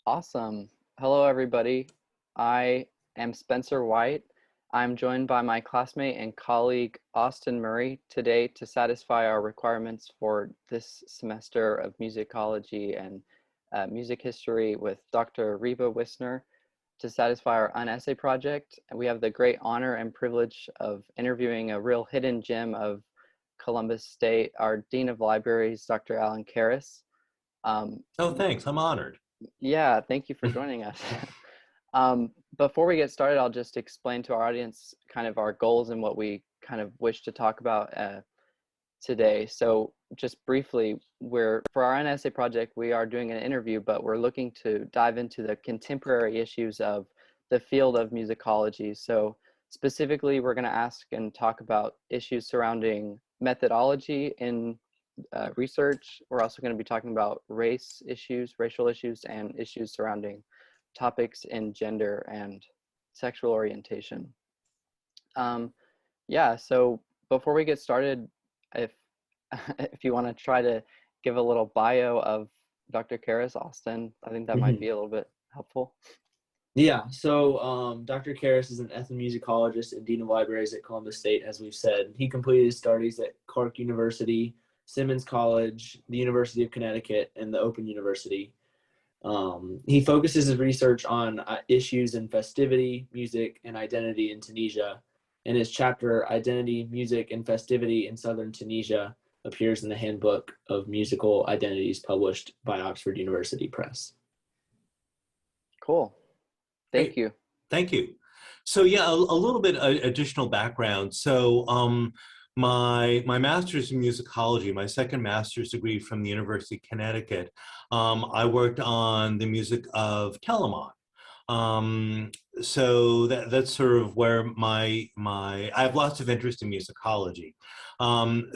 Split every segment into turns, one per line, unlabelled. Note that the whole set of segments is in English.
Awesome. Hello, everybody. I am Spencer White. I'm joined by my classmate and colleague, Austin Murray, today to satisfy our requirements for this semester of musicology and music history with Dr. Reba Wisner to satisfy our UnEssay project. And we have the great honor and privilege of interviewing a real hidden gem of Columbus State, our Dean of Libraries, Dr. Alan Karass.
Oh, thanks. I'm honored.
Yeah, thank you for joining us. Before we get started, I'll just explain to our audience kind of our goals and what we kind of wish to talk about today. So just briefly, for our UnEssay project, we are doing an interview, but we're looking to dive into the contemporary issues of the field of musicology. So specifically, we're going to ask and talk about issues surrounding methodology in research. We're also going to be talking about racial issues, and issues surrounding topics in gender and sexual orientation. Yeah, so before we get started, if if you want to try to give a little bio of Dr. Karass, Austin, I think that might be a little bit helpful.
Dr. Karass is an ethnomusicologist and Dean of Libraries at Columbus State, as we've said. He completed his studies at Clark University, Simmons College, the University of Connecticut, and the Open University. He focuses his research on issues in festivity, music, and identity in Tunisia, and his chapter, Identity, Music, and Festivity in Southern Tunisia, appears in the Handbook of Musical Identities published by Oxford University Press.
Cool. Thank
Great.
you.
Thank you. So yeah, a little bit additional background. So my master's in musicology, my second master's degree from the University of Connecticut, I worked on the music of Telemann. So that's sort of where I have lots of interest in musicology.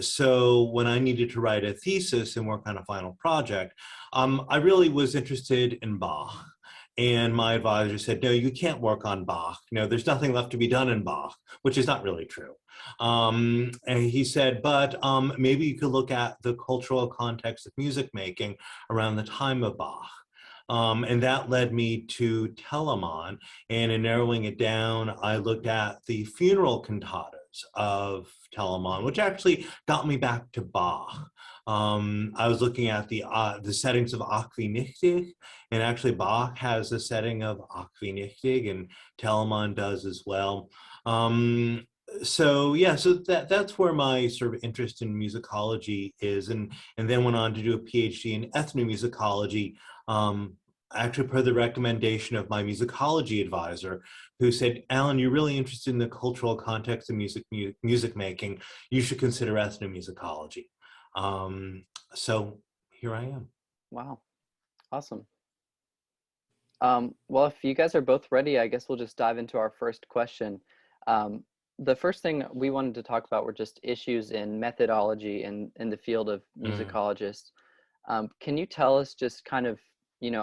So when I needed to write a thesis and work on a final project, I really was interested in Bach. And my advisor said, no, you can't work on Bach. No, there's nothing left to be done in Bach, which is not really true. And he said, but maybe you could look at the cultural context of music making around the time of Bach. And that led me to Telemann. And in narrowing it down, I looked at the funeral cantatas of Telemann, which actually got me back to Bach. I was looking at the settings of Ach wie nichtig, and actually Bach has a setting of Ach wie nichtig, and Telemann does as well. So that's where my sort of interest in musicology is, and then went on to do a PhD in ethnomusicology, actually per the recommendation of my musicology advisor, who said, Alan, you're really interested in the cultural context of music making. You should consider ethnomusicology. So here I am.
Wow. Awesome. Well, if you guys are both ready, I guess we'll just dive into our first question. The first thing we wanted to talk about were just issues in methodology in the field of musicologists. Can you tell us just kind of,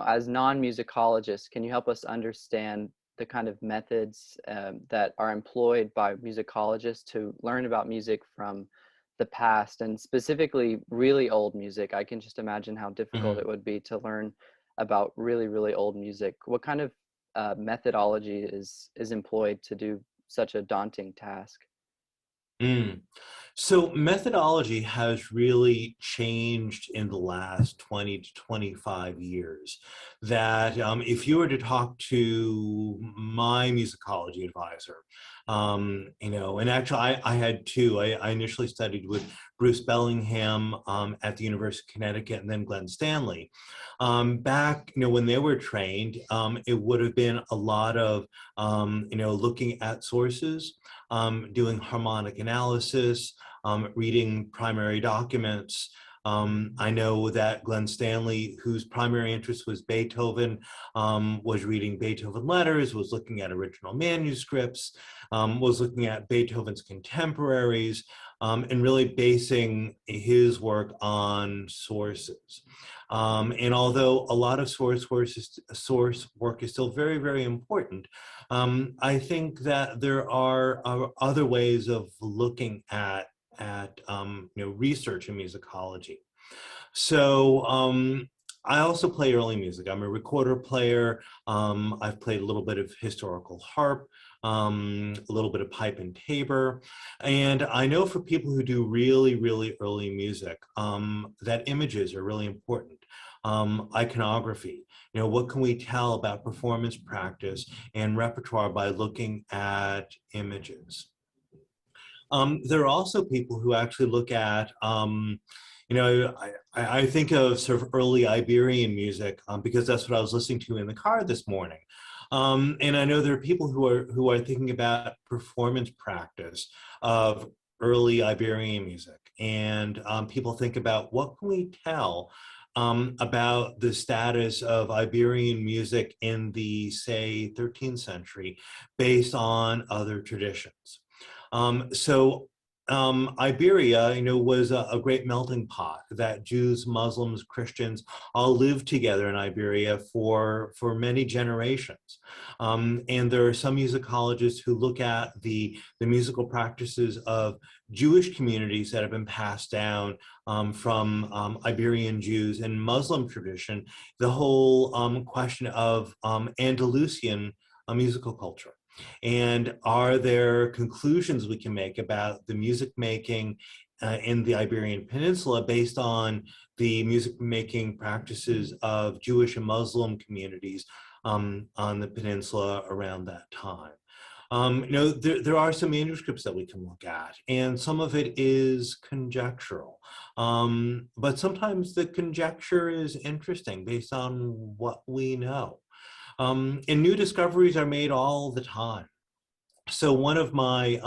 as non-musicologists, can you help us understand the kind of methods that are employed by musicologists to learn about music from the past, and specifically really old music? I can just imagine how difficult it would be to learn about really, really old music. What kind of methodology is employed to do such a daunting task?
So methodology has really changed in the last 20 to 25 years. That if you were to talk to my musicology advisor, and actually I had two. I initially studied with Bruce Bellingham at the University of Connecticut, and then Glenn Stanley. Back, when they were trained, it would have been a lot of, looking at sources, doing harmonic analysis, reading primary documents. I know that Glenn Stanley, whose primary interest was Beethoven, was reading Beethoven letters, was looking at original manuscripts, was looking at Beethoven's contemporaries, and really basing his work on sources. And although a lot of source work is still very, very important, I think that there are other ways of looking at research in musicology. So I also play early music. I'm a recorder player. I've played a little bit of historical harp, a little bit of pipe and tabor. And I know for people who do really, really early music, that images are really important. Iconography, what can we tell about performance practice and repertoire by looking at images? There are also people who actually look at, I think of sort of early Iberian music because that's what I was listening to in the car this morning. And I know there are people who are thinking about performance practice of early Iberian music. And people think about what can we tell about the status of Iberian music in the, say, 13th century based on other traditions. Iberia, was a great melting pot that Jews, Muslims, Christians all lived together in Iberia for many generations. And there are some musicologists who look at the musical practices of Jewish communities that have been passed down from Iberian Jews and Muslim tradition, the whole question of Andalusian musical culture. And are there conclusions we can make about the music making in the Iberian Peninsula based on the music making practices of Jewish and Muslim communities on the peninsula around that time? There are some manuscripts that we can look at, and some of it is conjectural. But sometimes the conjecture is interesting based on what we know. And new discoveries are made all the time. So one of my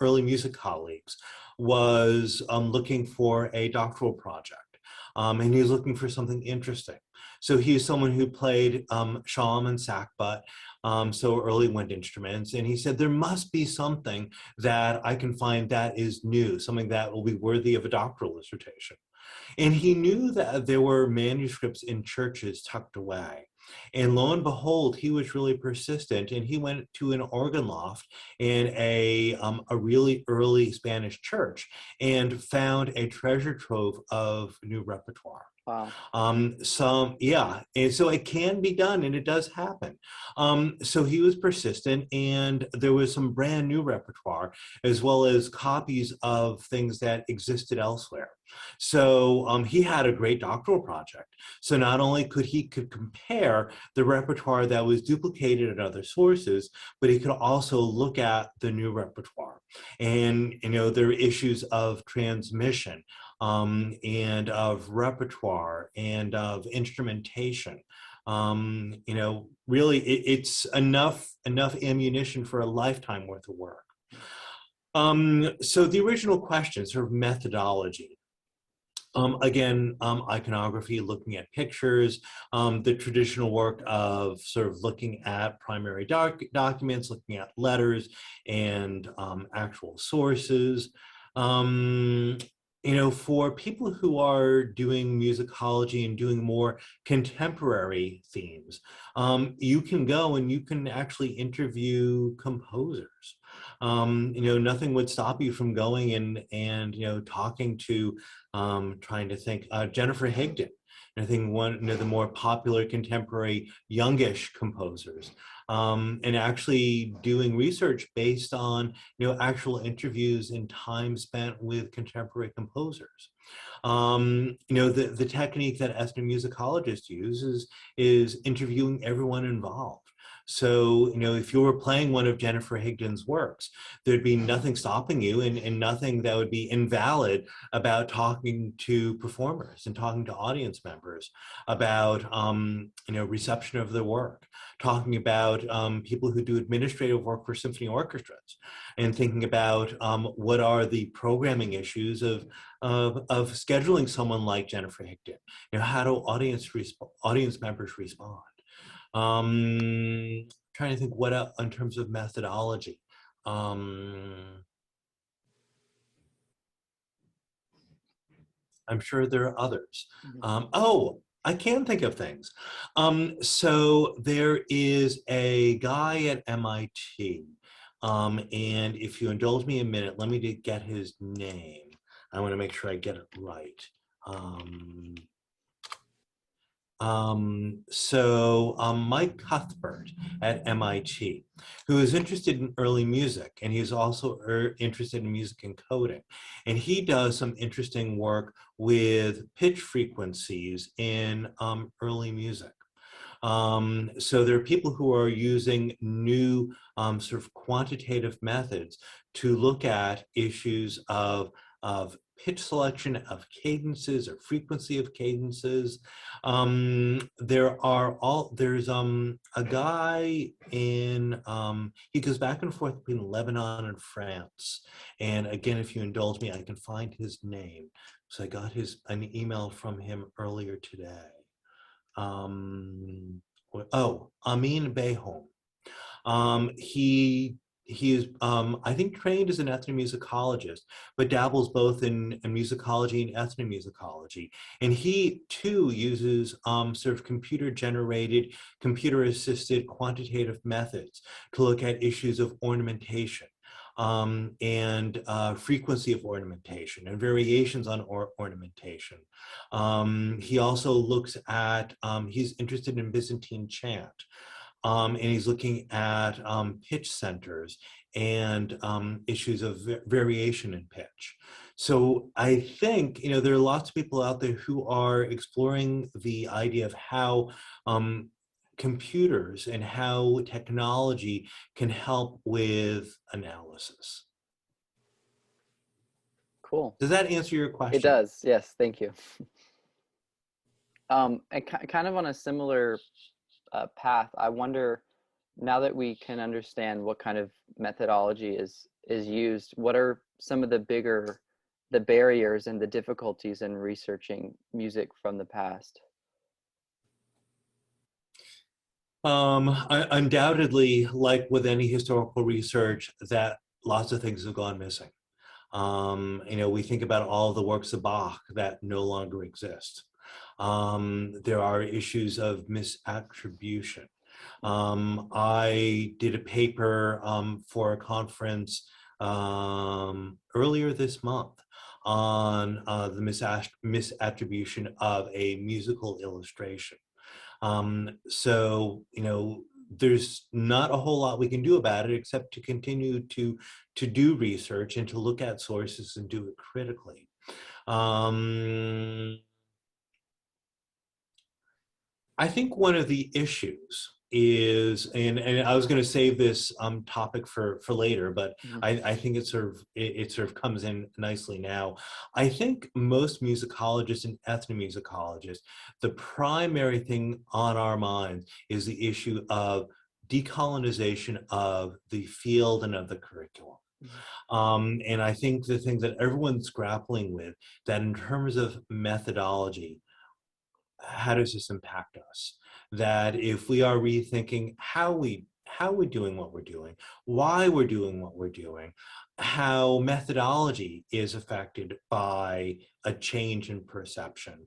early music colleagues was looking for a doctoral project, and he was looking for something interesting. So he's someone who played shawm and sackbut, so early wind instruments, and he said, there must be something that I can find that is new, something that will be worthy of a doctoral dissertation. And he knew that there were manuscripts in churches tucked away. And lo and behold, he was really persistent, and he went to an organ loft in a really early Spanish church and found a treasure trove of new repertoire.
Wow.
And so it can be done, and it does happen. So he was persistent, and there was some brand new repertoire, as well as copies of things that existed elsewhere. So he had a great doctoral project. So not only could he compare the repertoire that was duplicated in other sources, but he could also look at the new repertoire. And there are issues of transmission, and of repertoire and of instrumentation. Really, it's enough ammunition for a lifetime worth of work. So the original question, sort of methodology. Again, iconography, looking at pictures, the traditional work of sort of looking at primary documents, looking at letters and actual sources. For people who are doing musicology and doing more contemporary themes, you can go and you can actually interview composers. Nothing would stop you from going and talking to, trying to think, Jennifer Higdon. I think one of the more popular contemporary youngish composers, and actually doing research based on actual interviews and time spent with contemporary composers. The technique that ethnomusicologists use is interviewing everyone involved. So, if you were playing one of Jennifer Higdon's works, there'd be nothing stopping you and nothing that would be invalid about talking to performers and talking to audience members about, reception of their work, talking about people who do administrative work for symphony orchestras, and thinking about what are the programming issues of scheduling someone like Jennifer Higdon. How do audience members respond? Trying to think what in terms of methodology. I'm sure there are others. I can think of things. So there is a guy at MIT, and if you indulge me a minute, let me get his name. I want to make sure I get it right. Mike Cuthbert at MIT, who is interested in early music, and he's also interested in music encoding. And he does some interesting work with pitch frequencies in early music. So there are people who are using new sort of quantitative methods to look at issues of pitch selection, of cadences or frequency of cadences. There's a guy in, he goes back and forth between Lebanon and France. And again, if you indulge me, I can find his name. So I got an email from him earlier today. Amin Behom. He is, I think, trained as an ethnomusicologist, but dabbles both in musicology and ethnomusicology. And he, too, uses sort of computer-generated, computer-assisted quantitative methods to look at issues of ornamentation. And frequency of ornamentation and variations on ornamentation. He also looks at, he's interested in Byzantine chant. And he's looking at pitch centers and issues of variation in pitch. So I think, there are lots of people out there who are exploring the idea of how computers and how technology can help with analysis.
Cool.
Does that answer your question?
It does, yes, thank you. And kind of on a similar path, I wonder, now that we can understand what kind of methodology is used, what are some of the barriers and the difficulties in researching music from the past?
Undoubtedly, like with any historical research, that lots of things have gone missing. We think about all the works of Bach that no longer exist. There are issues of misattribution. I did a paper for a conference earlier this month on the misattribution of a musical illustration. There's not a whole lot we can do about it except to continue to do research and to look at sources and do it critically. I think one of the issues is, and I was going to save this topic for later, but I think it sort of comes in nicely now. I think most musicologists and ethnomusicologists, the primary thing on our minds is the issue of decolonization of the field and of the curriculum. And I think the thing that everyone's grappling with, that in terms of methodology, how does this impact us? That if we are rethinking how we're doing what we're doing, why we're doing what we're doing, how methodology is affected by a change in perception.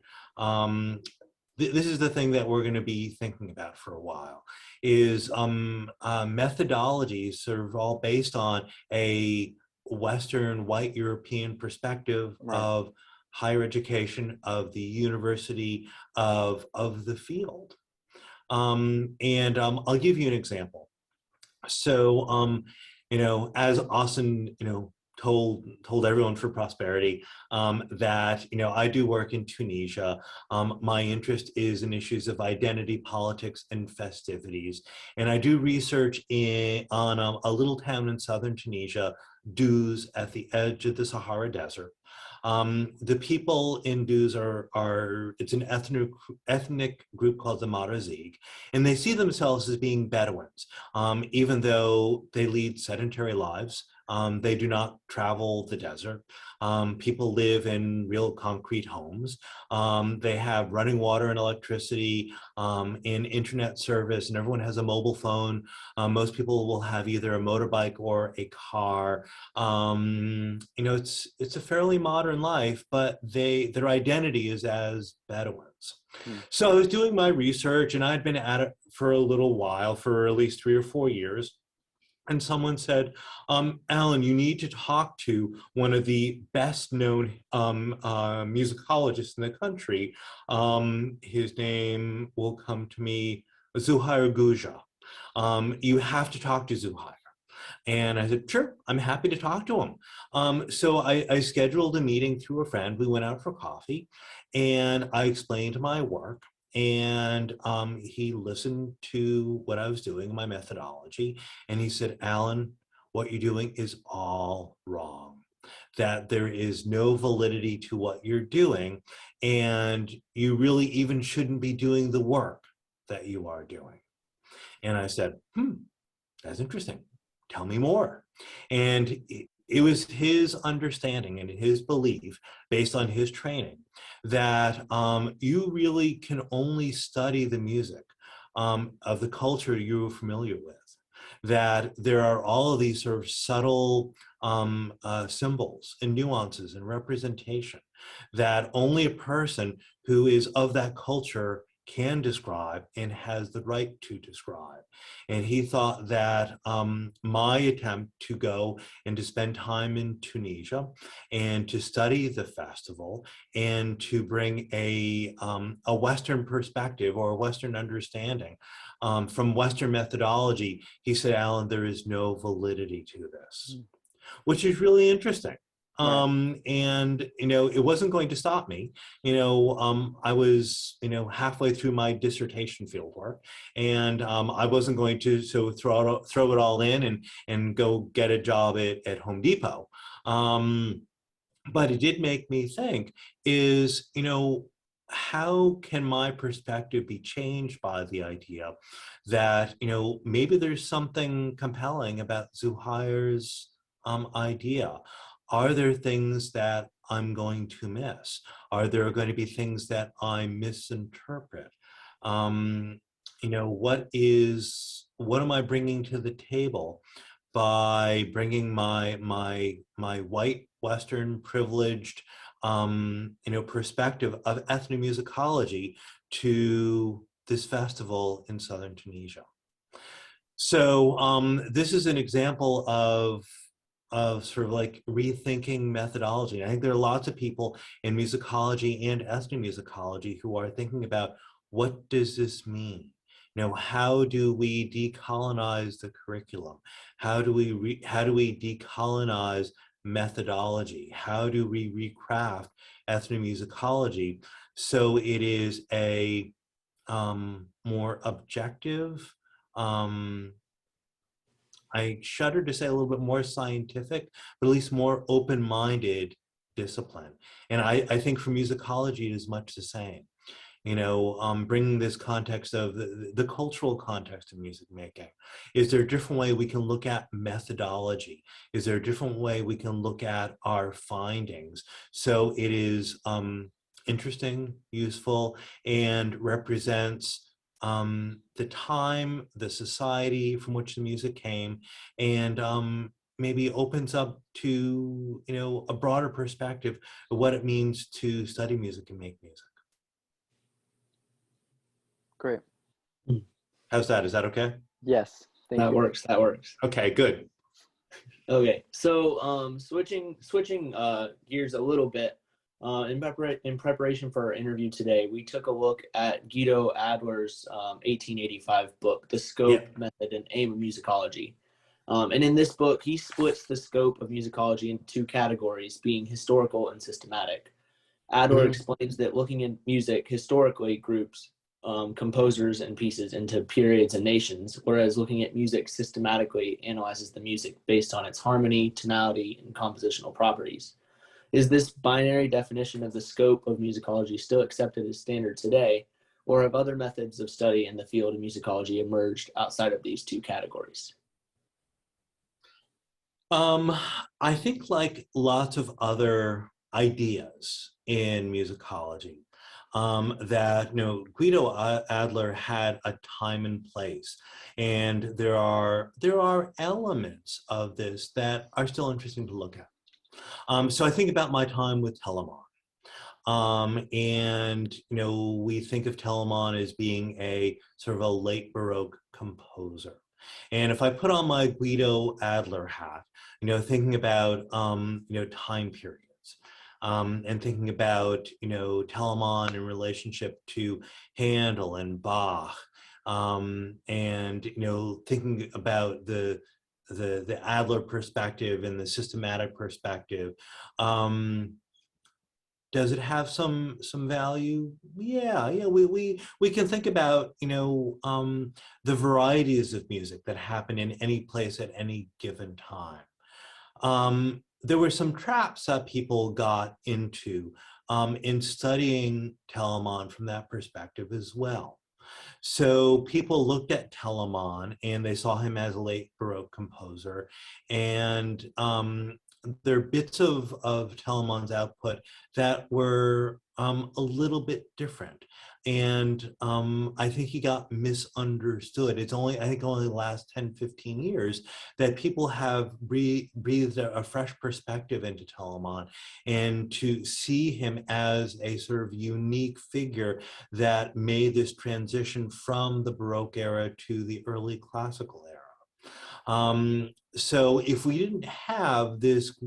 This is the thing that we're going to be thinking about for a while, is methodologies sort of all based on a Western white European perspective of higher education, of the university, of the field. I'll give you an example. So, as Austin, told everyone for prosperity, that, I do work in Tunisia. My interest is in issues of identity, politics, and festivities. And I do research on a little town in southern Tunisia, Duz, at the edge of the Sahara Desert. The people in Duz it's an ethnic group called the Marazig, and they see themselves as being Bedouins, even though they lead sedentary lives. They do not travel the desert. People live in real concrete homes. They have running water and electricity, and internet service, and everyone has a mobile phone. Most people will have either a motorbike or a car. It's a fairly modern life, but their identity is as Bedouins. So I was doing my research, and I'd been at it for a little while, for at least 3 or 4 years. and someone said, Alan, you need to talk to one of the best known musicologists in the country. His name will come to me, Zuhair Guja. You have to talk to Zuhair. And I said, sure, I'm happy to talk to him. So I scheduled a meeting through a friend. We went out for coffee, and I explained my work. And he listened to what I was doing, my methodology, and he said, Alan, what you're doing is all wrong, that there is no validity to what you're doing, and you really even shouldn't be doing the work that you are doing. And I said, that's interesting. Tell me more. And it was his understanding and his belief, based on his training, that you really can only study the music of the culture you're familiar with, that there are all of these sort of subtle symbols and nuances and representation that only a person who is of that culture can describe and has the right to describe. And he thought that my attempt to go and to spend time in Tunisia and to study the festival and to bring a Western perspective or a Western understanding from Western methodology, he said, Alan, there is no validity to this, which is really interesting. And, it wasn't going to stop me. I was, halfway through my dissertation fieldwork, and I wasn't going to throw it all in and go get a job at Home Depot. But it did make me think is, how can my perspective be changed by the idea that, maybe there's something compelling about Zuhair's idea? Are there things that I'm going to miss? Are there going to be things that I misinterpret? What am I bringing to the table by bringing my white Western privileged perspective of ethnomusicology to this festival in southern Tunisia? So this is an example of sort of like rethinking methodology. I think there are lots of people in musicology and ethnomusicology who are thinking about, what does this mean? How do we decolonize the curriculum? How do we decolonize methodology? How do we recraft ethnomusicology so it is a more objective, I shudder to say a little bit more scientific, but at least more open-minded discipline. And I think for musicology, it is much the same. Bringing this context of the cultural context of music making. Is there a different way we can look at methodology? Is there a different way we can look at our findings? So it is interesting, useful, and represents the time, the society from which the music came, and maybe opens up to a broader perspective of what it means to study music and make music.
Great.
How's that? Is that okay?
Yes. Thank
That
you.
works. That works.
Okay, good.
Okay, so switching gears a little bit. In preparation for our interview today, we took a look at Guido Adler's 1885 book, The Scope, Method, and Aim of Musicology. And in this book, he splits the scope of musicology into two categories, being historical and systematic. Adler explains that looking at music historically groups composers and pieces into periods and nations, whereas looking at music systematically analyzes the music based on its harmony, tonality, and compositional properties. Is this binary definition of the scope of musicology still accepted as standard today, or have other methods of study in the field of musicology emerged outside of these two categories?
I think, like lots of other ideas in musicology, that Guido Adler had a time and place, and there are elements of this that are still interesting to look at. So I think about my time with Telemann. And we think of Telemann as being a sort of a late Baroque composer. And if I put on my Guido Adler hat, thinking about, time periods, and thinking about, Telemann in relationship to Handel and Bach, and, thinking about the Adler perspective and the systematic perspective, does it have some value? Yeah. We can think about the varieties of music that happen in any place at any given time. There were some traps that people got into in studying Telemann from that perspective as well. So people looked at Telemann and they saw him as a late Baroque composer, and there are bits of Telemann's output that were a little bit different. And I think he got misunderstood. It's only, I think only the last 10, 15 years that people have breathed a fresh perspective into Telemann, and to see him as a sort of unique figure that made this transition from the Baroque era to the early classical era. So if we didn't have this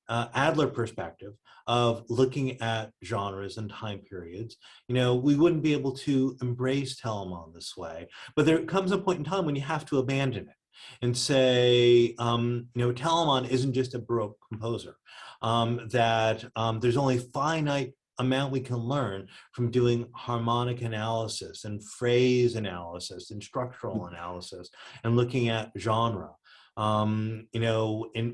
Adler perspective of looking at genres and time periods, we wouldn't be able to embrace Telemann this way. But there comes a point in time when you have to abandon it and say, Telemann isn't just a Baroque composer, that there's only finite amount we can learn from doing harmonic analysis and phrase analysis and structural analysis and looking at genre. And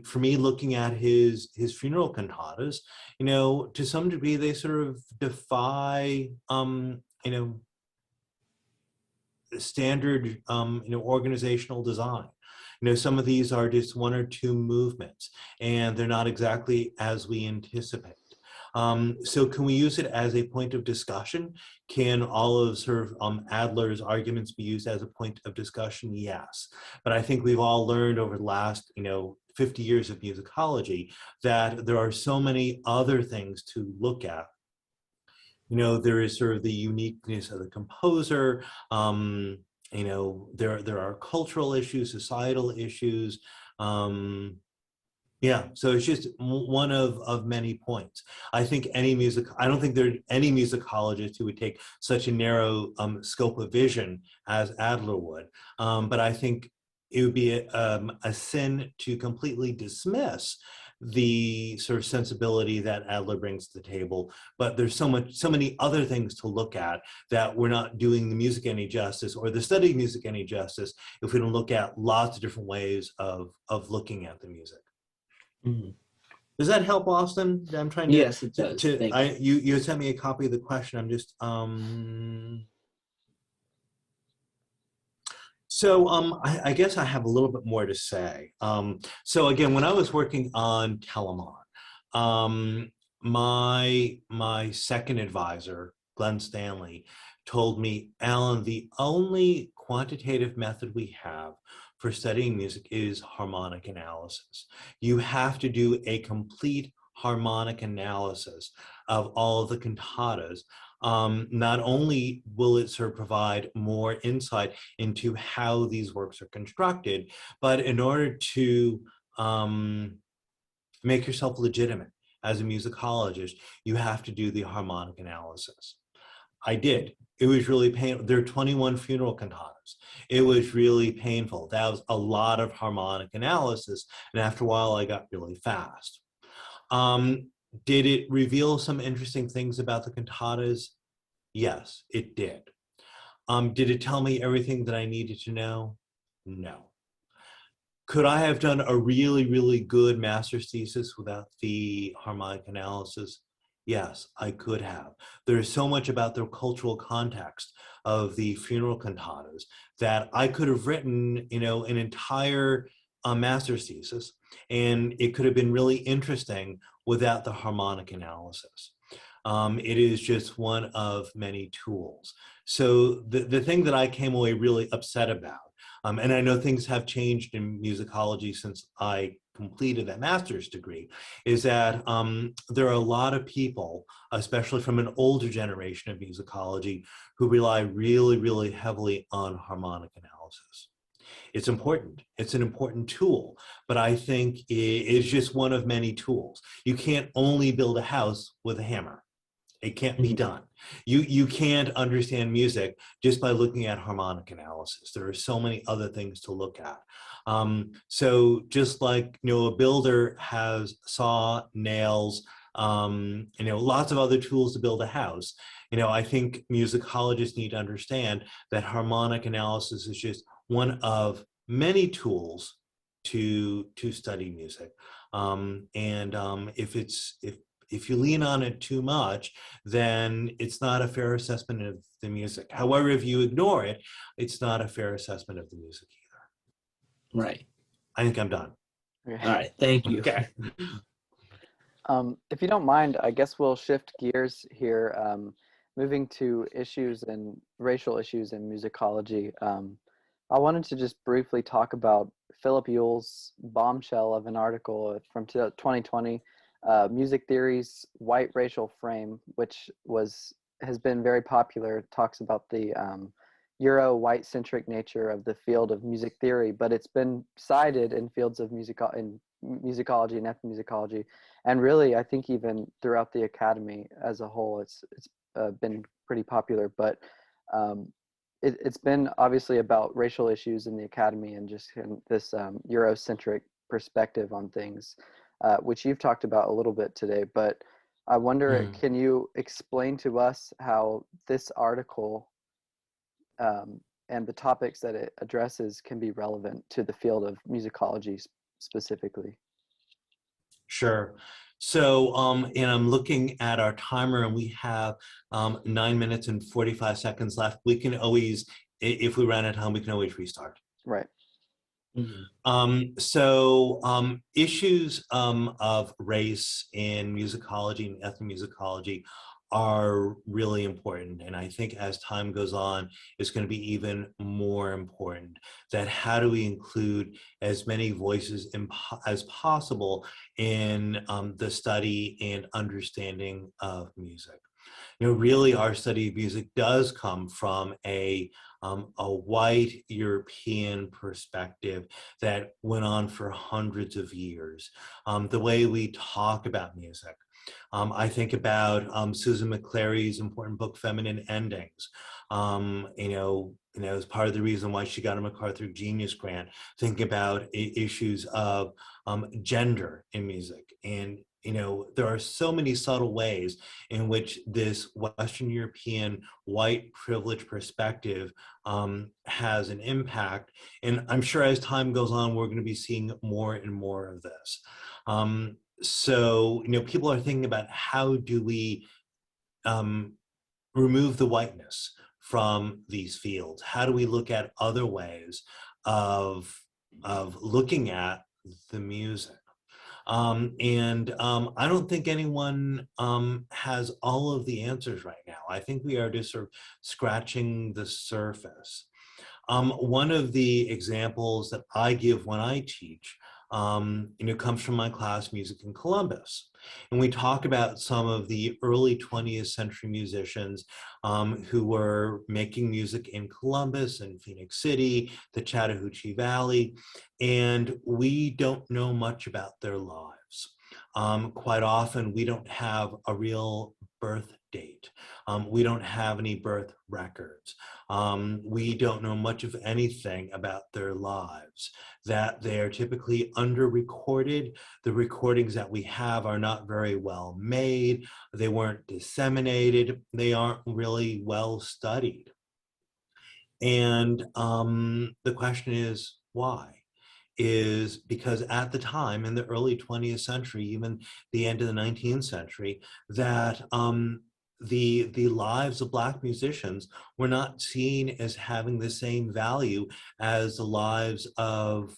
for me, looking at his funeral cantatas, to some degree, they sort of defy, standard, organizational design. Some of these are just one or two movements, and they're not exactly as we anticipate. So can we use it as a point of discussion? Can all of sort of Adler's arguments be used as a point of discussion? Yes. But I think we've all learned over the last, 50 years of musicology that there are so many other things to look at. There is sort of the uniqueness of the composer. There are cultural issues, societal issues. Yeah, so it's just one of many points. I don't think there are any musicologists who would take such a narrow scope of vision as Adler would. But I think it would be a sin to completely dismiss the sort of sensibility that Adler brings to the table. But there's so many other things to look at that we're not doing the music any justice, or the study of music any justice, if we don't look at lots of different ways of looking at the music.
Mm-hmm.
Does that help, Austin? I'm trying to.
Yes, it does.
You sent me a copy of the question. I'm just. So I guess I have a little bit more to say. So again, when I was working on Telemann, my second advisor, Glenn Stanley, told me, Alan, the only quantitative method we have for studying music is harmonic analysis. You have to do a complete harmonic analysis of all of the cantatas. Not only will it sort of provide more insight into how these works are constructed, but in order to make yourself legitimate as a musicologist, you have to do the harmonic analysis. I did. It was really painful. There are 21 funeral cantatas. It was really painful. That was a lot of harmonic analysis. And after a while, I got really fast. Did it reveal some interesting things about the cantatas? Yes, it did. Did it tell me everything that I needed to know? No. Could I have done a really, really good master's thesis without the harmonic analysis? Yes, I could have. There's so much about the cultural context of the funeral cantatas that I could have written, an entire master's thesis, and it could have been really interesting without the harmonic analysis. It is just one of many tools. So the thing that I came away really upset about, and I know things have changed in musicology since I completed that master's degree, is that there are a lot of people, especially from an older generation of musicology, who rely really, really heavily on harmonic analysis. analysis. It's important. It's an important tool, but I think it's just one of many tools. You can't only build a house with a hammer. It can't be done. You can't understand music just by looking at harmonic analysis. There are so many other things to look at. So just like, a builder has saw, nails, lots of other tools to build a house. I think musicologists need to understand that harmonic analysis is just one of many tools to study music. If you lean on it too much, then it's not a fair assessment of the music. However, if you ignore it, it's not a fair assessment of the music either.
Right.
I think I'm done.
All right. Thank you.
Okay.
If you don't mind, I guess we'll shift gears here, moving to issues and racial issues in musicology. I wanted to just briefly talk about Philip Yule's bombshell of an article from 2020, Music Theory's White Racial Frame, which has been very popular. It talks about the Euro white-centric nature of the field of music theory, but it's been cited in fields of musicology and ethnomusicology, and really, I think even throughout the academy as a whole, it's been pretty popular. But it's been obviously about racial issues in the academy and just this Eurocentric perspective on things, which you've talked about a little bit today. But I wonder, can you explain to us how this article and the topics that it addresses can be relevant to the field of musicology specifically?
Sure. So, and I'm looking at our timer, and we have 9 minutes and 45 seconds left. We can always, if we run out of time, we can always restart.
Right.
Issues of race in musicology and ethnomusicology are really important. And I think as time goes on, it's going to be even more important that how do we include as many voices as possible in the study and understanding of music. Really our study of music does come from a white European perspective that went on for hundreds of years. The way we talk about music. I think about Susan McClary's important book, Feminine Endings. As part of the reason why she got a MacArthur Genius Grant, think about issues of gender in music. And there are so many subtle ways in which this Western European white privilege perspective has an impact. And I'm sure as time goes on, we're going to be seeing more and more of this. So, people are thinking about how do we remove the whiteness from these fields? How do we look at other ways of looking at the music? I don't think anyone has all of the answers right now. I think we are just sort of scratching the surface. One of the examples that I give when I teach comes from my class, Music in Columbus. And we talk about some of the early 20th century musicians who were making music in Columbus and Phoenix City, the Chattahoochee Valley, and we don't know much about their lives. Quite often, we don't have a real birth date. We don't have any birth records. We don't know much of anything about their lives, that they are typically under-recorded. The recordings that we have are not very well made. They weren't disseminated. They aren't really well studied. And the question is, why? Is because at the time, in the early 20th century, even the end of the 19th century, that the lives of Black musicians were not seen as having the same value as the lives of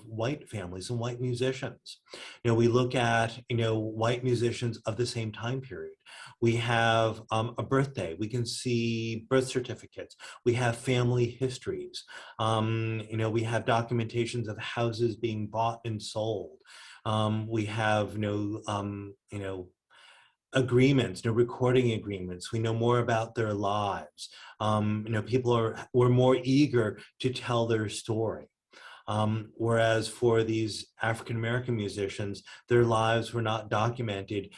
white families and white musicians. We look at, white musicians of the same time period. We have a birthday. We can see birth certificates. We have family histories. We have documentations of houses being bought and sold. We have, agreements, recording agreements. We know more about their lives. People were more eager to tell their story. Whereas for these African-American musicians, their lives were not documented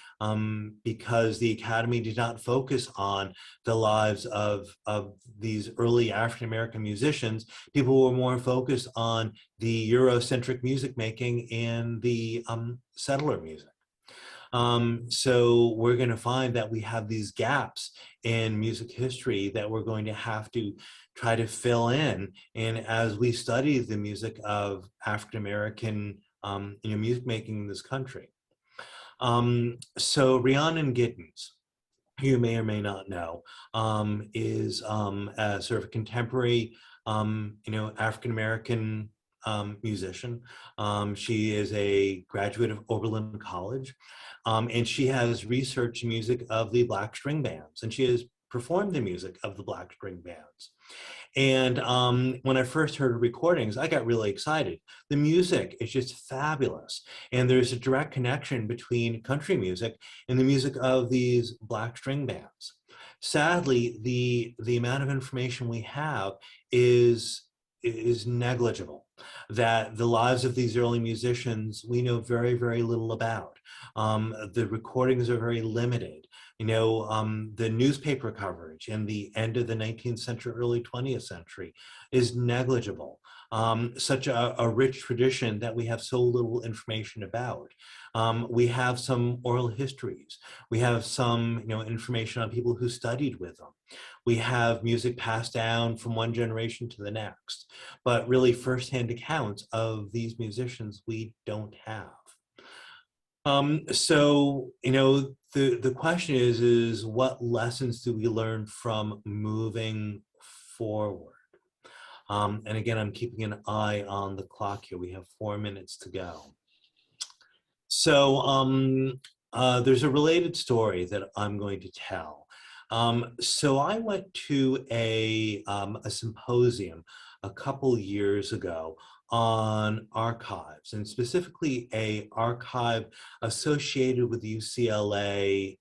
because the Academy did not focus on the lives of these early African-American musicians. People were more focused on the Eurocentric music making and the settler music. So we're going to find that we have these gaps in music history that we're going to have to try to fill in. And as we study the music of African-American music making in this country. So Rhiannon Giddens, who you may or may not know, is a sort of contemporary, African-American musician. She is a graduate of Oberlin College, and she has researched music of the Black String Bands, and she has performed the music of the Black String Bands. And when I first heard her recordings, I got really excited. The music is just fabulous. And there's a direct connection between country music and the music of these Black String Bands. Sadly, the amount of information we have is negligible. That the lives of these early musicians, we know very, very little about. The recordings are very limited. The newspaper coverage in the end of the 19th century, early 20th century is negligible. Such a rich tradition that we have so little information about. We have some oral histories. We have some, information on people who studied with them. We have music passed down from one generation to the next, but really firsthand accounts of these musicians we don't have. So, the question is what lessons do we learn from moving forward? And again, I'm keeping an eye on the clock here. We have 4 minutes to go. So there's a related story that I'm going to tell. So I went to a symposium a couple years ago on archives, and specifically a archive associated with UCLA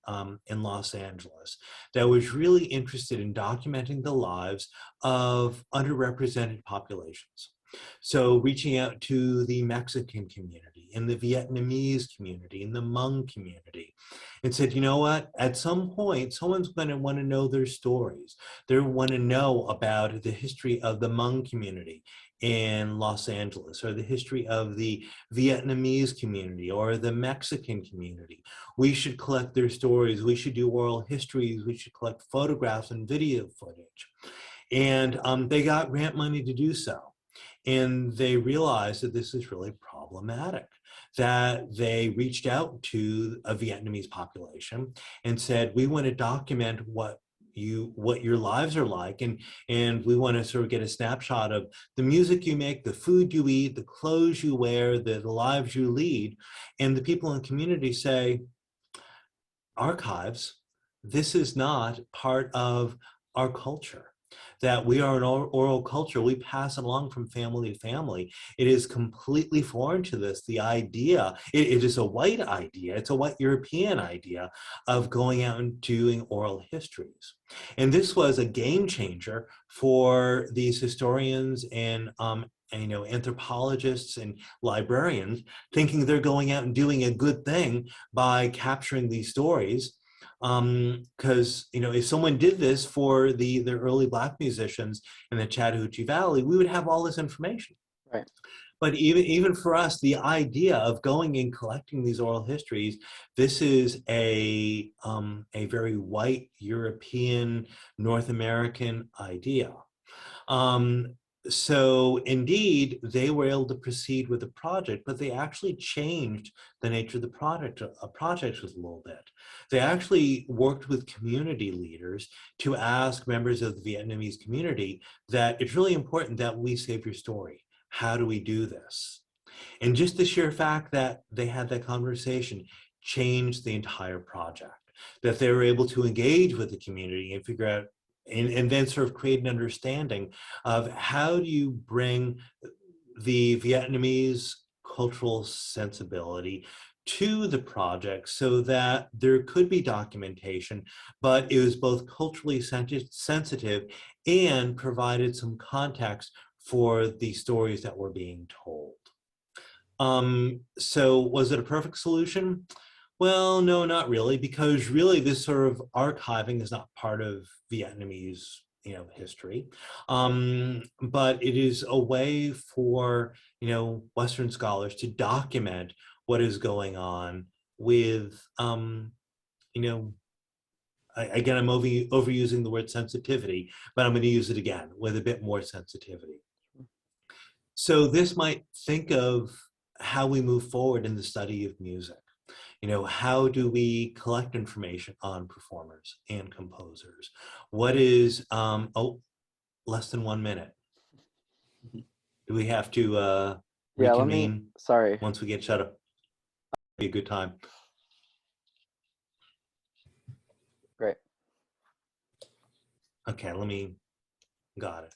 in Los Angeles that was really interested in documenting the lives of underrepresented populations. So reaching out to the Mexican community and the Vietnamese community and the Hmong community and said, you know what, at some point, someone's going to want to know their stories. They want to know about the history of the Hmong community in Los Angeles, or the history of the Vietnamese community or the Mexican community. We should collect their stories. We should do oral histories. We should collect photographs and video footage. And they got grant money to do so. And they realized that this is really problematic, that they reached out to a Vietnamese population and said, we want to document what your lives are like, and we want to sort of get a snapshot of the music you make, the food you eat, the clothes you wear, the lives you lead. And the people in the community say, archives, this is not part of our culture. That we are an oral culture. We pass it along from family to family. It is completely foreign to this. The idea, it is a white idea. It's a white European idea of going out and doing oral histories. And this was a game changer for these historians and anthropologists and librarians, thinking they're going out and doing a good thing by capturing these stories. Because if someone did this for the early Black musicians in the Chattahoochee Valley, we would have all this information.
Right.
But even for us, the idea of going and collecting these oral histories, this is a very white European, North American idea. So indeed, they were able to proceed with the project, but they actually changed the nature of the project was a little bit. They actually worked with community leaders to ask members of the Vietnamese community that it's really important that we save your story. How do we do this? And just the sheer fact that they had that conversation changed the entire project, that they were able to engage with the community and figure out and then sort of create an understanding of how do you bring the Vietnamese cultural sensibility to the project so that there could be documentation, but it was both culturally sensitive and provided some context for the stories that were being told. So was it a perfect solution? Well, no, not really, because really this sort of archiving is not part of Vietnamese, history. But it is a way for, Western scholars to document what is going on with, again, I'm overusing the word sensitivity, but I'm going to use it again with a bit more sensitivity. So this might think of how we move forward in the study of music. How do we collect information on performers and composers? What is, less than 1 minute. Do we have to reconvene
sorry.
once we get shut up? Be a good time.
Great.
Okay, got it.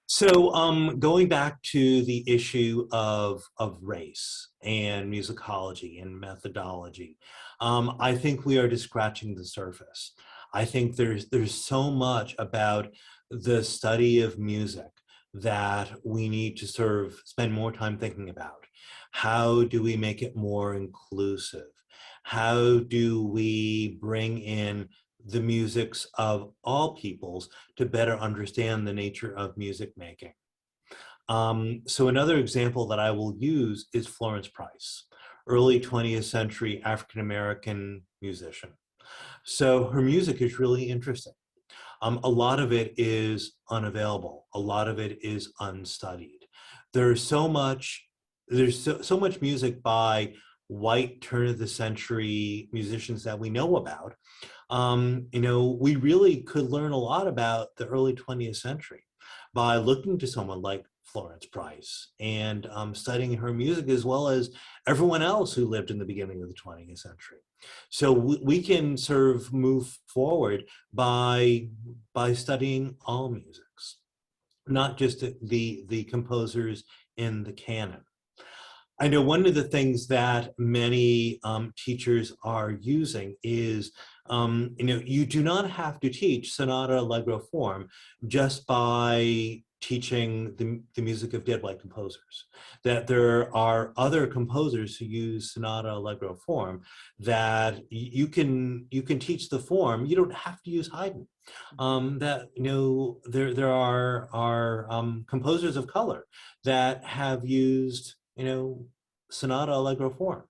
So going back to the issue of race and musicology and methodology, I think we are just scratching the surface. I think there's so much about the study of music that we need to sort of spend more time thinking about. How do we make it more inclusive? How do we bring in the musics of all peoples to better understand the nature of music making? So another example that I will use is Florence Price, early 20th century African-American musician. So her music is really interesting. A lot of it is unavailable. A lot of it is unstudied. There's so much music by white turn of the century musicians that we know about. We really could learn a lot about the early 20th century by looking to someone like Florence Price and studying her music, as well as everyone else who lived in the beginning of the 20th century. So we can sort of move forward by studying all musics, not just the composers in the canon. I know one of the things that many teachers are using is, you do not have to teach sonata allegro form just by teaching the music of dead white composers. That there are other composers who use sonata allegro form that you can teach the form. You don't have to use Haydn. There are composers of color that have used sonata allegro form.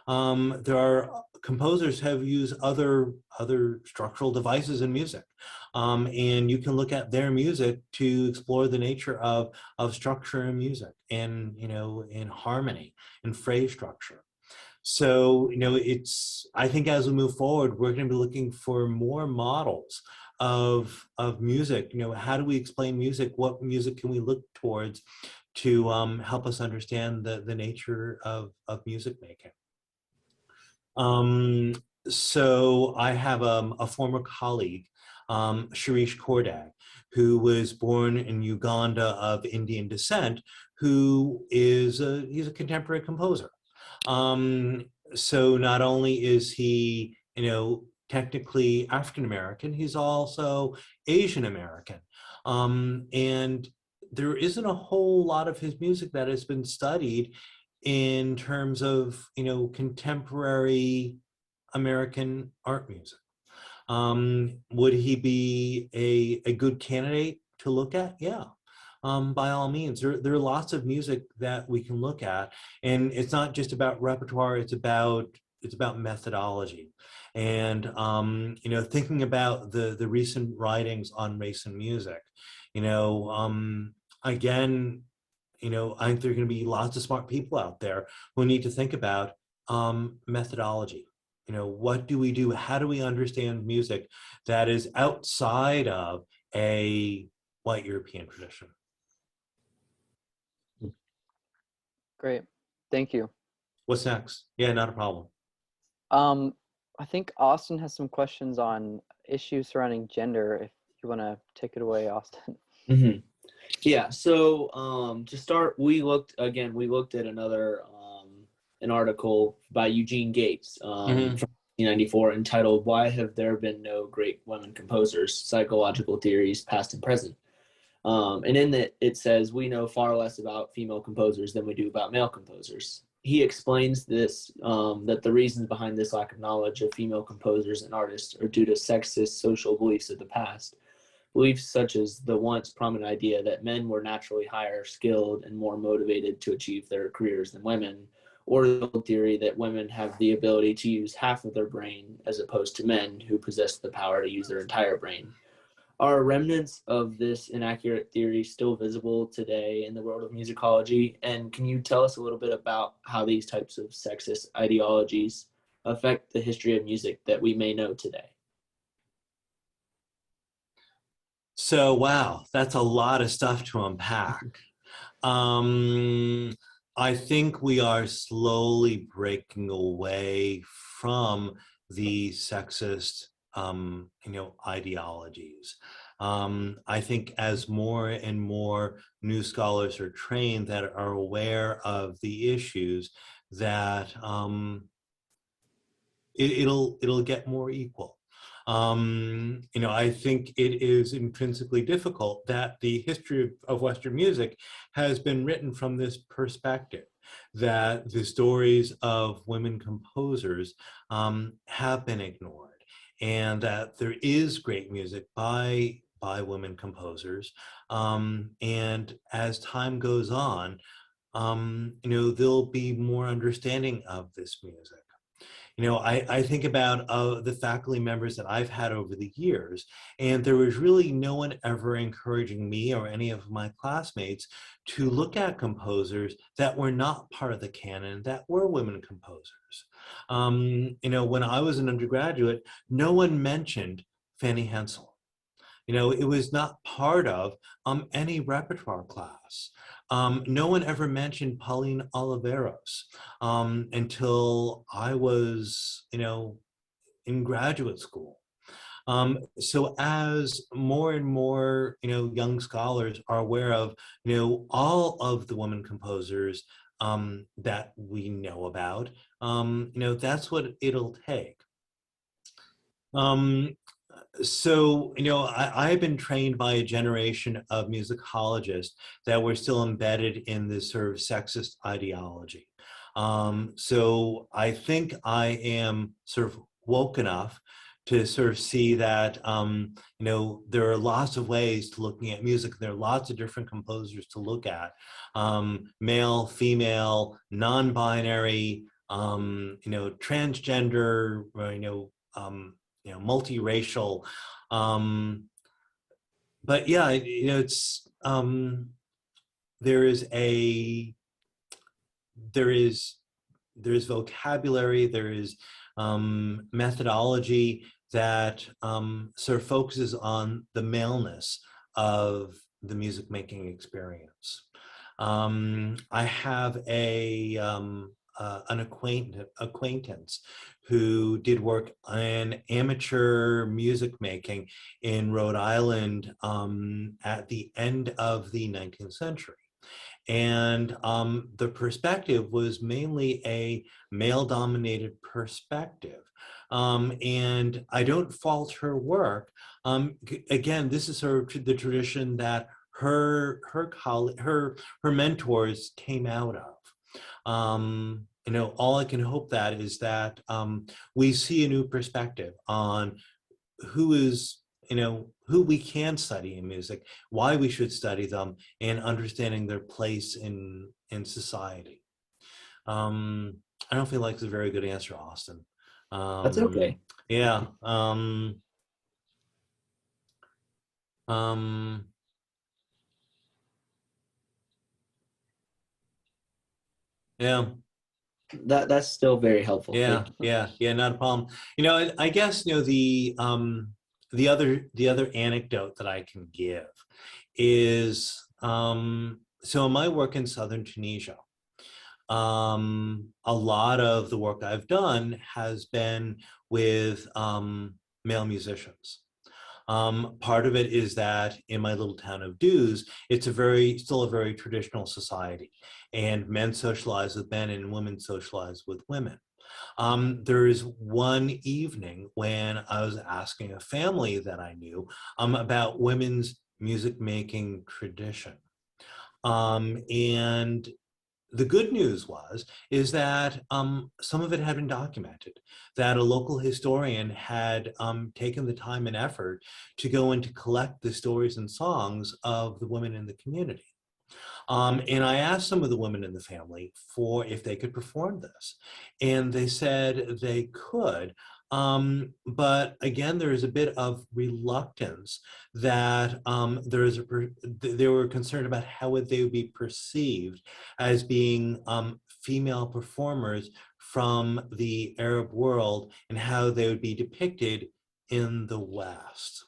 There are composers have used other structural devices in music, and you can look at their music to explore the nature of structure in music, and in harmony and phrase structure. So I think as we move forward, we're going to be looking for more models of music. How do we explain music? What music can we look towards to help us understand the nature of music making? So I have a former colleague, Shirish Kordag, who was born in Uganda of Indian descent, who is he's a contemporary composer. So not only is he, technically African American, he's also Asian American. And there isn't a whole lot of his music that has been studied in terms of, contemporary American art music. Would he be a good candidate to look at? Yeah. By all means, there are lots of music that we can look at, and it's not just about repertoire, it's about methodology. And thinking about the recent writings on race and music, again, I think there are going to be lots of smart people out there who need to think about methodology. What do we do? How do we understand music that is outside of a white European tradition?
Great. Thank you.
What's next? Yeah, not a problem.
I think Austin has some questions on issues surrounding gender. If you want to take it away, Austin.
Mm-hmm. Yeah. So to start, we looked at another an article by Eugene Gates
Mm-hmm.
from 1994 entitled "Why Have There Been No Great Women Composers? Psychological Theories, Past and Present." And in that, it says, we know far less about female composers than we do about male composers. He explains this, that the reasons behind this lack of knowledge of female composers and artists are due to sexist social beliefs of the past. Beliefs such as the once prominent idea that men were naturally higher skilled and more motivated to achieve their careers than women, or the theory that women have the ability to use half of their brain as opposed to men who possess the power to use their entire brain. Are remnants of this inaccurate theory still visible today in the world of musicology? And can you tell us a little bit about how these types of sexist ideologies affect the history of music that we may know today?
So, wow, that's a lot of stuff to unpack. I think we are slowly breaking away from the sexist, ideologies. I think as more and more new scholars are trained that are aware of the issues, that it'll get more equal. I think it is intrinsically difficult that the history of Western music has been written from this perspective, that the stories of women composers have been ignored, and that there is great music by women composers. And as time goes on, there'll be more understanding of this music. I think about the faculty members that I've had over the years, and there was really no one ever encouraging me or any of my classmates to look at composers that were not part of the canon, that were women composers. When I was an undergraduate, no one mentioned Fanny Hensel. It was not part of any repertoire class. No one ever mentioned Pauline Oliveros until I was, in graduate school. So as more and more, young scholars are aware of, all of the women composers that we know about, that's what it'll take. I've been trained by a generation of musicologists that were still embedded in this sort of sexist ideology. So I think I am sort of woke enough to sort of see that, there are lots of ways to looking at music. There are lots of different composers to look at, male, female, non-binary, transgender, multiracial. But yeah, it's there is vocabulary, there is methodology that sort of focuses on the maleness of the music making experience. I have an acquaintance who did work in amateur music making in Rhode Island at the end of the 19th century. And the perspective was mainly a male-dominated perspective. And I don't fault her work. Again, this is sort of the tradition that her mentors came out of. All I can hope that is that we see a new perspective on who is, who we can study in music, why we should study them, and understanding their place in society. I don't feel like it's a very good answer, Austin.
That's okay.
Yeah. Yeah.
That's still very helpful.
Yeah,
Thank you.
yeah, not a problem. I guess the other anecdote that I can give is so in my work in southern Tunisia, a lot of the work I've done has been with male musicians. Part of it is that in my little town of Dews, it's still a very traditional society, and men socialize with men and women socialize with women. There is one evening when I was asking a family that I knew about women's music making tradition. And the good news is that some of it had been documented, that a local historian had taken the time and effort to go and to collect the stories and songs of the women in the community. And I asked some of the women in the family for if they could perform this, and they said they could. But again, there is a bit of reluctance that they were concerned about how they would be perceived as being female performers from the Arab world and how they would be depicted in the West.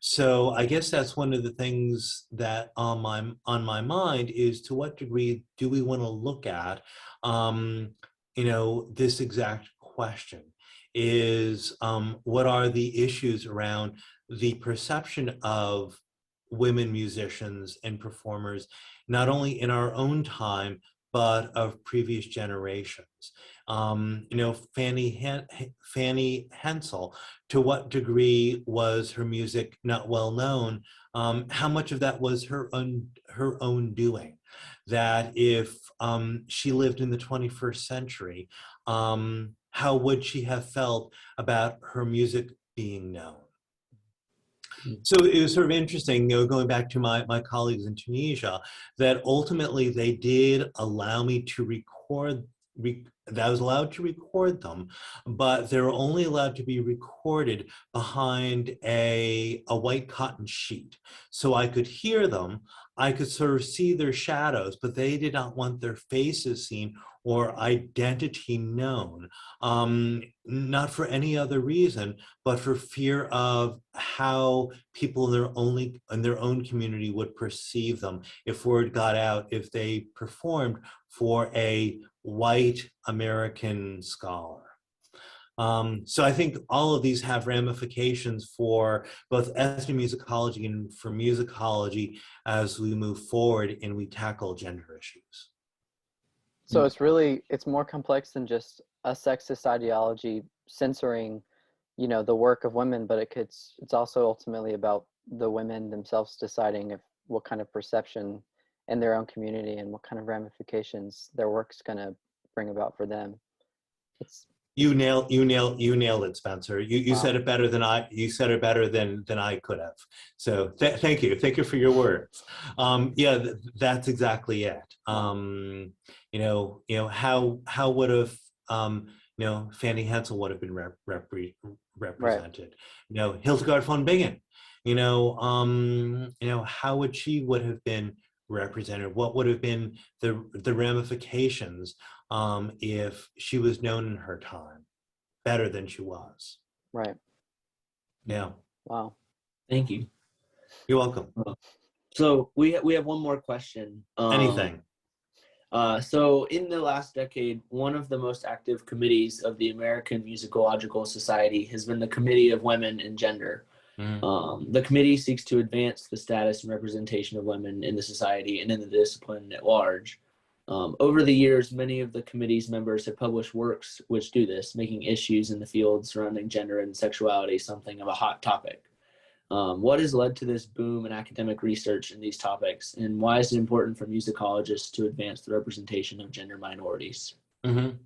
So I guess that's one of the things that on my mind is, to what degree do we want to look at, this exact question is, what are the issues around the perception of women musicians and performers, not only in our own time, but of previous generations. Fanny Hensel, to what degree was her music not well known? How much of that was her own doing? That if she lived in the 21st century, how would she have felt about her music being known? So it was sort of interesting, going back to my colleagues in Tunisia, that ultimately they did allow me to record, that I was allowed to record them, but they were only allowed to be recorded behind a white cotton sheet. So I could hear them, I could sort of see their shadows, but they did not want their faces seen or identity known, not for any other reason, but for fear of how people in their own community would perceive them if word got out, if they performed for a white American scholar. So I think all of these have ramifications for both ethnomusicology and for musicology as we move forward and we tackle gender issues.
So it's more complex than just a sexist ideology censoring, the work of women, but it's also ultimately about the women themselves deciding what kind of perception in their own community and what kind of ramifications their work's going to bring about for them.
You nailed it, Spencer. You
Wow.
said it better than I could have. So thank you for your words. Yeah, that's exactly it. How would have Fanny Hensel would have been represented.
Right.
Hildegard von Bingen. How would she would have been represented? What would have been the ramifications if she was known in her time better than she was?
Right.
Yeah.
Wow.
Thank you.
You're welcome.
So we have one more question.
Anything.
So in the last decade, one of the most active committees of the American Musicological Society has been the Committee of Women and Gender.
Mm-hmm.
The committee seeks to advance the status and representation of women in the society and in the discipline at large. Over the years, many of the committee's members have published works which do this, making issues in the field surrounding gender and sexuality something of a hot topic. What has led to this boom in academic research in these topics, and why is it important for musicologists to advance the representation of gender minorities?
Mm-hmm.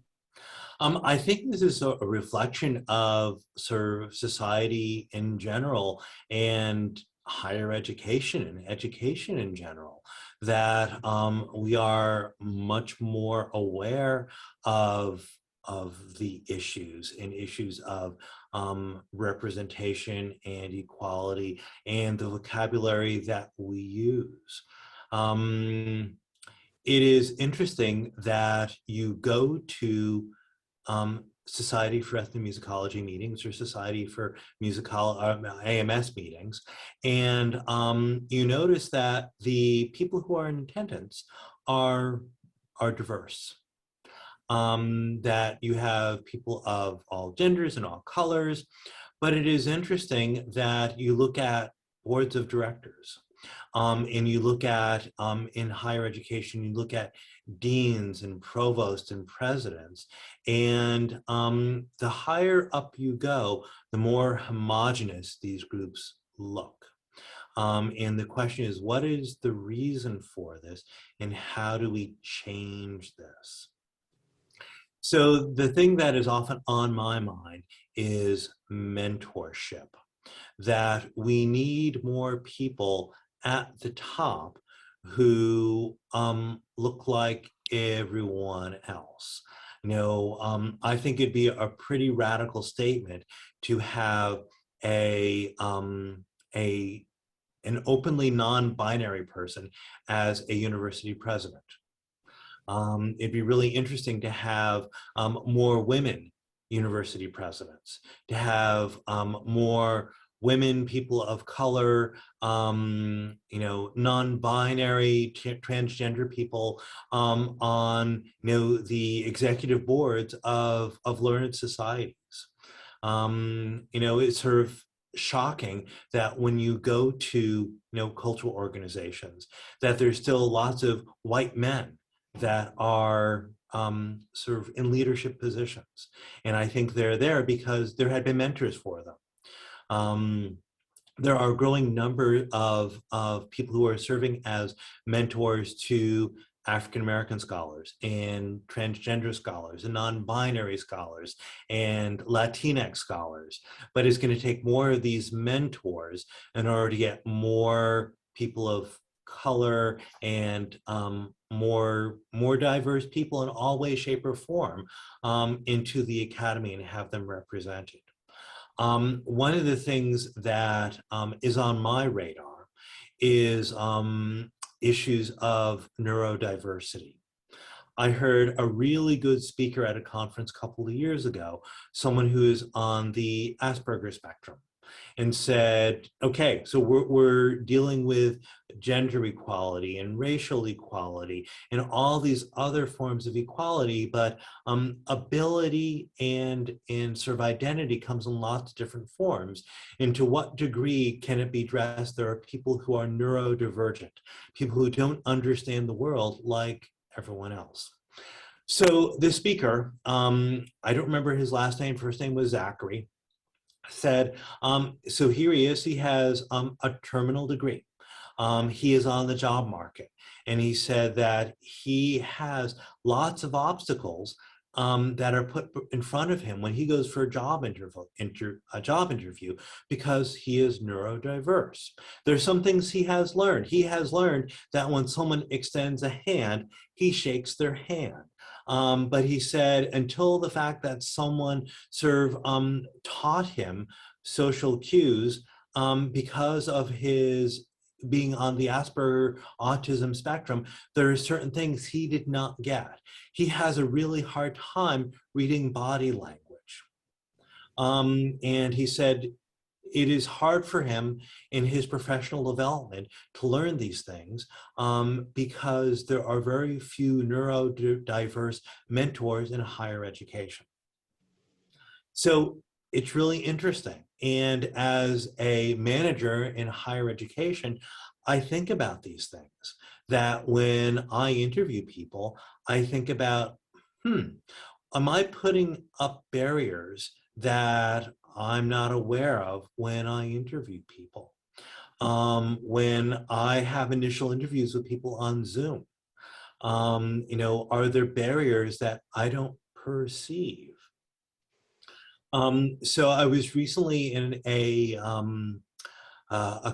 I think this is a reflection of sort of society in general and higher education and education in general, that we are much more aware of the issues of representation and equality and the vocabulary that we use. It is interesting that you go to Society for Ethnomusicology meetings or Society for AMS meetings, and you notice that the people who are in attendance are diverse. That you have people of all genders and all colors, But it is interesting that you look at boards of directors, and you look at, in higher education, you look at deans and provosts and presidents, and the higher up you go, the more homogenous these groups look. And the question is, what is the reason for this, and how do we change this? So the thing that is often on my mind is mentorship, that we need more people at the top who look like everyone else. I think it'd be a pretty radical statement to have an openly non-binary person as a university president. It'd be really interesting to have more women university presidents, to have more women, people of color, non-binary, transgender people on the executive boards of learned societies. It's sort of shocking that when you go to cultural organizations, that there's still lots of white men that are sort of in leadership positions. And I think they're there because there had been mentors for them. There are a growing number of people who are serving as mentors to African-American scholars and transgender scholars and non-binary scholars and Latinx scholars. But it's going to take more of these mentors in order to get more people of color and more diverse people in all ways, shape, or form into the academy and have them represented. One of the things that is on my radar is issues of neurodiversity. I heard a really good speaker at a conference a couple of years ago, someone who is on the Asperger spectrum, and said, okay, so we're dealing with gender equality and racial equality and all these other forms of equality, but ability and sort of identity comes in lots of different forms. And to what degree can it be addressed? There are people who are neurodivergent, people who don't understand the world like everyone else. So the speaker, I don't remember his last name, first name was Zachary, said, so here he is, he has a terminal degree. He is on the job market. And he said that he has lots of obstacles that are put in front of him when he goes for a job interview because he is neurodiverse. There's some things he has learned. He has learned that when someone extends a hand, he shakes their hand. But he said until the fact that someone sort of taught him social cues because of his being on the Asperger autism spectrum, there are certain things he did not get. He has a really hard time reading body language. And he said it is hard for him in his professional development to learn these things because there are very few neurodiverse mentors in higher education. So it's really interesting. And as a manager in higher education, I think about these things, that when I interview people, I think about, am I putting up barriers that I'm not aware of when I interview people? When I have initial interviews with people on Zoom, are there barriers that I don't perceive? So I was recently in a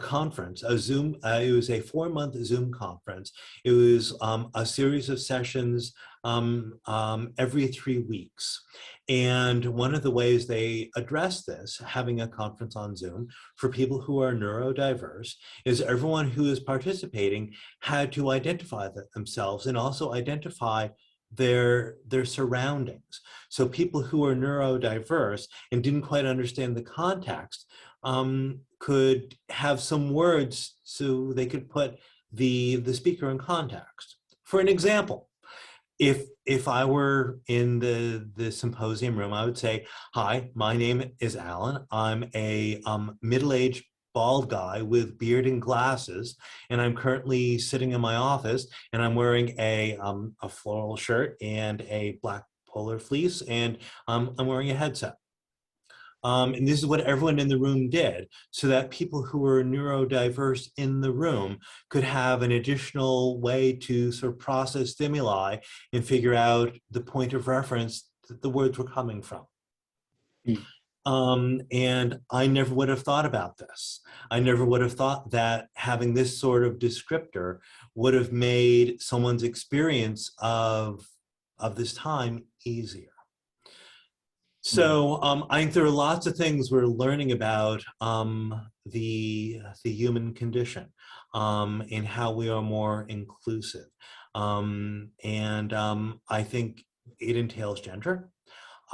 conference, a Zoom, it was a 4-month Zoom conference. It was a series of sessions every 3 weeks. And one of the ways they address this, having a conference on Zoom for people who are neurodiverse, is everyone who is participating had to identify themselves and also identify their surroundings. So people who are neurodiverse and didn't quite understand the context could have some words so they could put the speaker in context. For an example, if I were in the symposium room, I would say, "Hi, my name is Alan. I'm a middle-aged bald guy with beard and glasses, and I'm currently sitting in my office, and I'm wearing a floral shirt and a black polar fleece, and I'm wearing a headset." And this is what everyone in the room did, so that people who were neurodiverse in the room could have an additional way to sort of process stimuli and figure out the point of reference that the words were coming from. And I never would have thought about this. I never would have thought that having this sort of descriptor would have made someone's experience of this time easier. So I think there are lots of things we're learning about the human condition and how we are more inclusive. And I think it entails gender.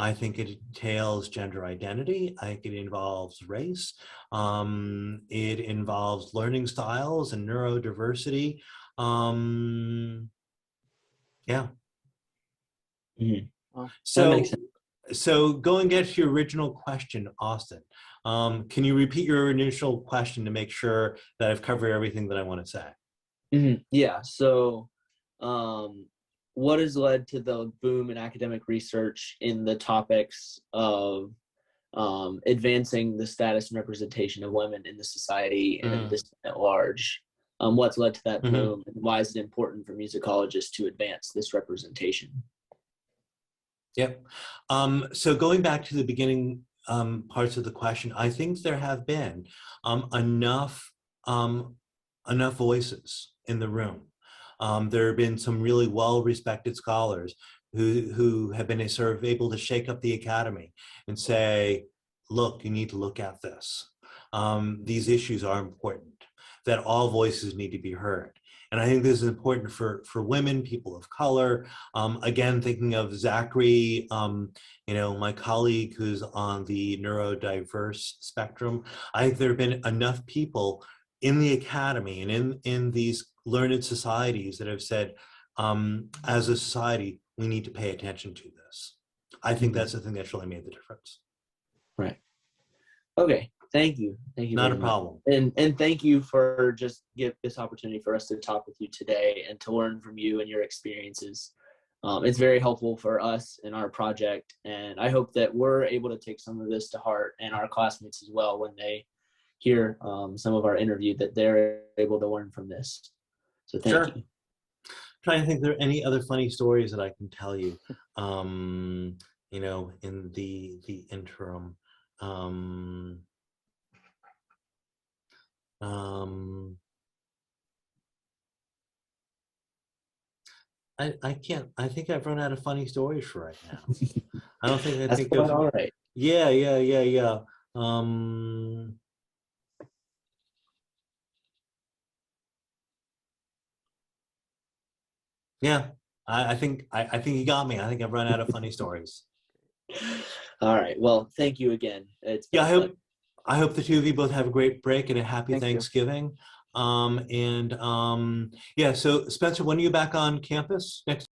I think it entails gender identity. I think it involves race. It involves learning styles and neurodiversity. Yeah.
Well,
So, so go and get to your original question, Austin. Can you repeat your initial question to make sure that I've covered everything that I want to say?
Yeah. So, what has led to the boom in academic research in the topics of advancing the status and representation of women in the society and this at large? What's led to that boom, and why is it important for musicologists to advance this representation?
Yep. So going back to the beginning parts of the question, I think there have been enough voices in the room. There have been some really well-respected scholars who have been sort of able to shake up the academy and say, look, you need to look at this. These issues are important, that all voices need to be heard. And I think this is important for women, people of color. Again, thinking of Zachary, you know, my colleague who's on the neurodiverse spectrum. I think there have been enough people in the academy and in these learned societies that have said, as a society, we need to pay attention to this. I think that's the thing that's really made the difference.
Right. Okay. Thank you. Thank you.
Not a problem.
And thank you for just give this opportunity for us to talk with you today and to learn from you and your experiences. It's very helpful for us in our project, and I hope that we're able to take some of this to heart, and our classmates as well, when they hear some of our interview, that they're able to learn from this. So thank you.
Trying to think if there are any other funny stories that I can tell you, you know, in the interim. I can't. I think I've run out of funny stories for right now. I don't think I think of.
All right.
Yeah. Yeah. I think you got me. I think I've run out of funny stories.
All right. Well, thank you again.
Yeah. I hope the two of you both have a great break and a happy Thanksgiving. Yeah. So Spencer, when are you back on campus next?